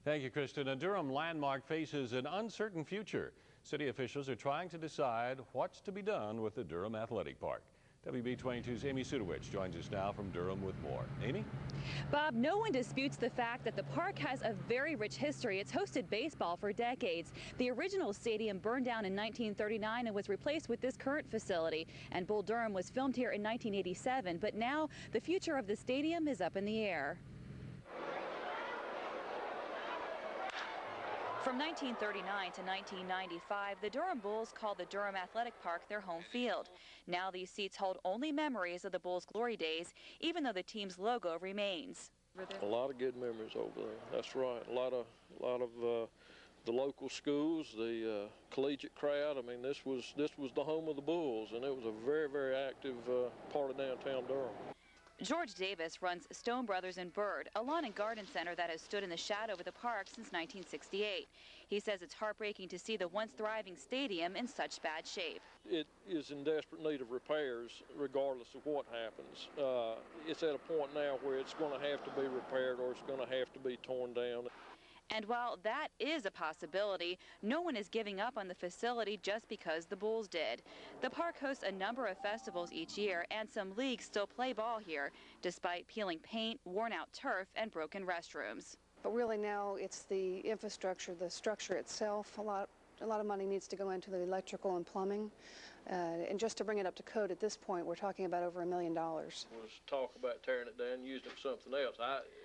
Thank you, Kristen. A Durham landmark faces an uncertain future. City officials are trying to decide what's to be done with the Durham Athletic Park. WB22's Amy Sudowich joins us now from Durham with more. Amy? Bob, no one disputes the fact that the park has a very rich history. It's hosted baseball for decades. The original stadium burned down in 1939 and was replaced with this current facility. And Bull Durham was filmed here in 1987. But now the future of the stadium is up in the air. From 1939 to 1995, the Durham Bulls called the Durham Athletic Park their home field. Now these seats hold only memories of the Bulls' glory days, even though the team's logo remains. A lot of good memories over there. That's right. A lot of the local schools, the collegiate crowd. I mean, this was the home of the Bulls, and it was a very, very active part of downtown Durham. George Davis runs Stone Brothers and Bird, a lawn and garden center that has stood in the shadow of the park since 1968. He says it's heartbreaking to see the once thriving stadium in such bad shape. It is in desperate need of repairs regardless of what happens. It's at a point now where it's going to have to be repaired or it's going to have to be torn down. And while that is a possibility, no one is giving up on the facility just because the Bulls did. The park hosts a number of festivals each year, and some leagues still play ball here, despite peeling paint, worn-out turf, and broken restrooms. But really now it's the infrastructure, the structure itself. A lot of money needs to go into the electrical and plumbing. And just to bring it up to code at this point, we're talking about over $1 million. Let's talk about tearing it down, using it for something else.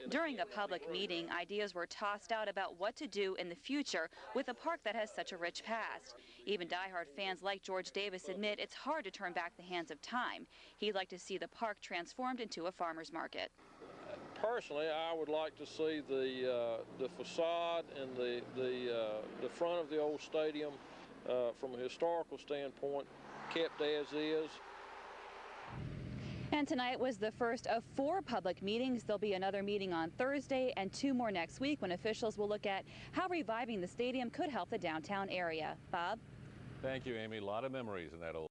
During a public meeting, ideas were tossed out about what to do in the future with a park that has such a rich past. Even diehard fans like George Davis admit it's hard to turn back the hands of time. He'd like to see the park transformed into a farmer's market. Personally, I would like to see the facade and the front of the old stadium from a historical standpoint kept as is. And tonight was the first of 4 public meetings. There'll be another meeting on Thursday and 2 more next week when officials will look at how reviving the stadium could help the downtown area. Bob? Thank you, Amy. A lot of memories in that old